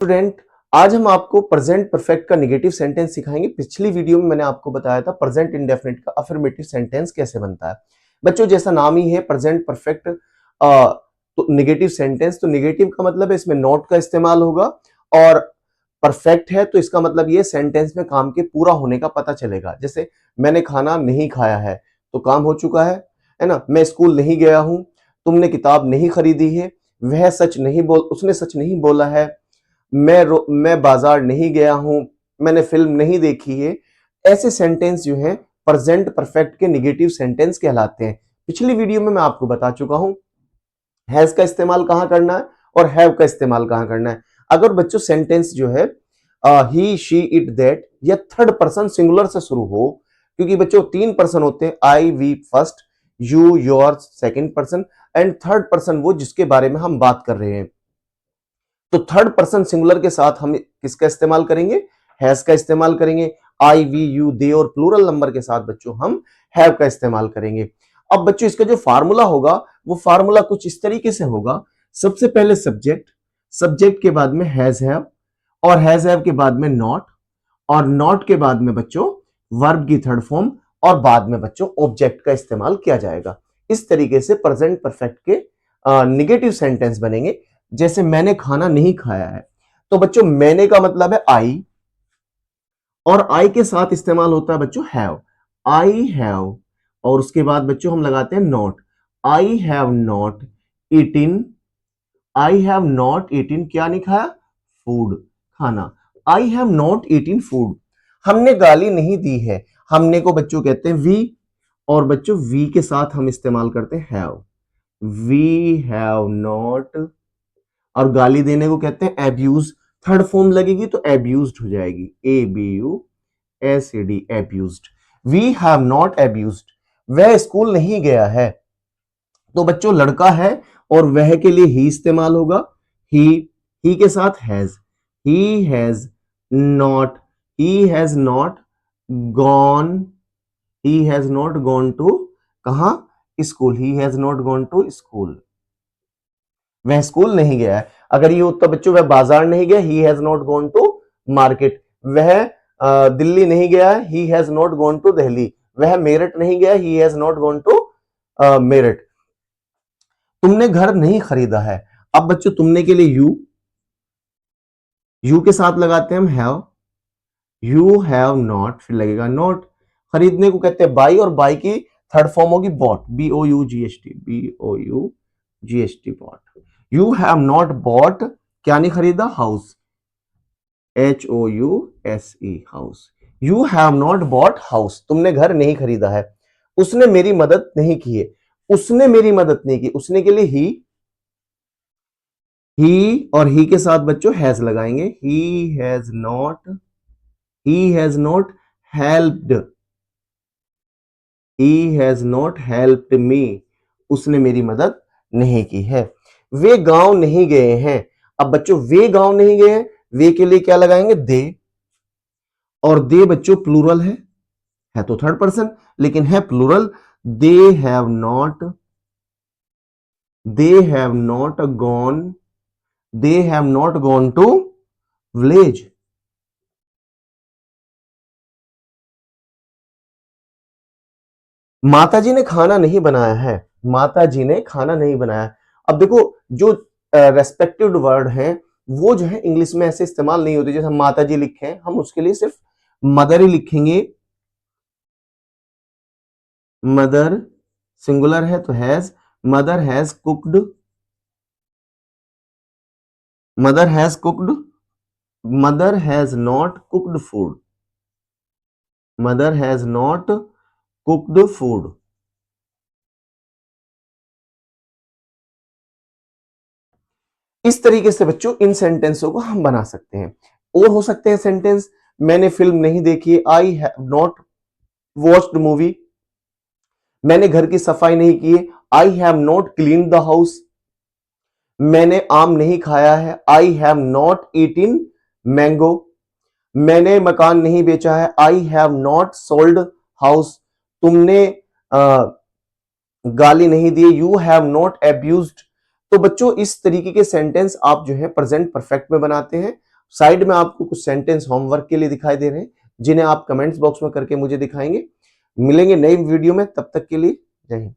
Student, आज हम आपको प्रेजेंट परफेक्ट का नेगेटिव सेंटेंस सिखाएंगे। पिछली वीडियो में मैंने आपको बताया था प्रेजेंट इंडेफिनिट का अफर्मेटिव सेंटेंस कैसे बनता है। बच्चों, जैसा नाम ही है प्रेजेंट परफेक्ट तो नेगेटिव सेंटेंस, तो नेगेटिव का मतलब है इसमें नॉट का इस्तेमाल होगा, और परफेक्ट है तो इसका मतलब ये सेंटेंस में काम के पूरा होने का पता चलेगा। जैसे मैंने खाना नहीं खाया है तो काम हो चुका है ना। मैं स्कूल नहीं गया हूं, तुमने किताब नहीं खरीदी है, वह सच नहीं बोल उसने सच नहीं बोला है, मैं बाजार नहीं गया हूं, मैंने फिल्म नहीं देखी है। ऐसे सेंटेंस जो हैं प्रेजेंट परफेक्ट के नेगेटिव सेंटेंस कहलाते हैं। पिछली वीडियो में मैं आपको बता चुका हूं हैज का इस्तेमाल कहां करना है और हैव का इस्तेमाल कहां करना है। अगर बच्चों सेंटेंस जो है ही शी इट दैट या थर्ड पर्सन सिंगुलर से शुरू हो, क्योंकि बच्चों तीन पर्सन होते हैं, I we first, you your second person, and third person वो जिसके बारे में हम बात कर रहे हैं। तो थर्ड पर्सन सिंगुलर के साथ हम किसका इस्तेमाल करेंगे? हैज का इस्तेमाल करेंगे। आई वी यू दे और प्लूरल नंबर के साथ बच्चों हम हैव का इस्तेमाल करेंगे। अब बच्चों इसका जो फार्मूला होगा वो फार्मूला कुछ इस तरीके से होगा। सबसे पहले सब्जेक्ट, सब्जेक्ट के बाद में हैज हैव, और हैज हैव के बाद में नॉट, और नॉट के बाद में बच्चों वर्ब की थर्ड फॉर्म, और बाद में बच्चों ऑब्जेक्ट का इस्तेमाल किया जाएगा। इस तरीके से प्रेजेंट परफेक्ट के निगेटिव सेंटेंस बनेंगे। जैसे मैंने खाना नहीं खाया है, तो बच्चों मैंने का मतलब है आई, और आई के साथ इस्तेमाल होता है बच्चों हैव, आई हैव, और उसके बाद बच्चों हम लगाते हैं not, I have not eaten, I have not eaten क्या नहीं खाया? फूड, खाना। I have not eaten food, हमने गाली नहीं दी है। हमने को बच्चों कहते हैं वी, और बच्चों वी के साथ हम इस्तेमाल करते हैं हैव, वी हैव नॉट, और गाली देने को कहते हैं एब्यूज। थर्ड फॉर्म लगेगी तो एब्यूज्ड हो जाएगी, A B U S A D, abused. We have not abused, वह स्कूल नहीं गया है। तो बच्चों लड़का है और वह के लिए ही इस्तेमाल होगा, ही के साथ has, he has not, he has not gone, he has not gone to कहां? School, he has not gone to school, वह स्कूल नहीं गया है। अगर ये उत्तर बच्चों वह बाजार नहीं गया, he has not gone to market. वह दिल्ली नहीं गया है, he has not gone to Delhi. वह मेरठ नहीं गया, he has not gone to Meerut. तुमने घर नहीं खरीदा है। अब बच्चों तुमने के लिए यू के साथ लगाते हैं हम हैव, यू हैव नॉट, फिर लगेगा नॉट। खरीदने को कहते हैं बाई, और बाई की थर्ड फॉर्म होगी bought, B O U G H T, B O U G H T, bought. You have not bought क्या नहीं खरीदा? House, H O U S E, house. You have not bought house, तुमने घर नहीं खरीदा है। उसने मेरी मदद नहीं की है, उसने मेरी मदद नहीं की, उसने के लिए ही और ही के साथ बच्चों हैज लगाएंगे, ही has not helped, he has not helped me, उसने मेरी मदद नहीं की है। वे गांव नहीं गए हैं। अब बच्चों वे गांव नहीं गए हैं, वे के लिए क्या लगाएंगे? दे, और दे बच्चों प्लूरल है तो थर्ड पर्सन लेकिन है plural. They have not, they have not gone, they have not gone to village. माताजी ने खाना नहीं बनाया है, माताजी ने खाना नहीं बनाया। अब देखो जो रेस्पेक्टिव वर्ड है वो जो है इंग्लिश में ऐसे इस्तेमाल नहीं होते। जैसे हम माताजी लिखे हैं, हम उसके लिए सिर्फ मदर ही लिखेंगे। मदर सिंगुलर है तो has, mother has cooked, mother has cooked, mother has not cooked food, mother has not cooked food. इस तरीके से बच्चों इन सेंटेंसों को हम बना सकते हैं। और हो सकते हैं सेंटेंस, मैंने फिल्म नहीं देखी, आई हैव नॉट वॉच्ड मूवी। मैंने घर की सफाई नहीं की है, आई have not clean the house. मैंने आम नहीं खाया है, आई हैव नॉट ईटिन मैंगो। मैंने मकान नहीं बेचा है, आई हैव नॉट सोल्ड हाउस। तुमने गाली नहीं दी, यू हैव नॉट एब्यूज्ड। तो बच्चों इस तरीके के सेंटेंस आप जो है प्रेजेंट परफेक्ट में बनाते हैं। साइड में आपको कुछ सेंटेंस होमवर्क के लिए दिखाई दे रहे हैं, जिन्हें आप कमेंट्स बॉक्स में करके मुझे दिखाएंगे। मिलेंगे नई वीडियो में, तब तक के लिए जय हिंद।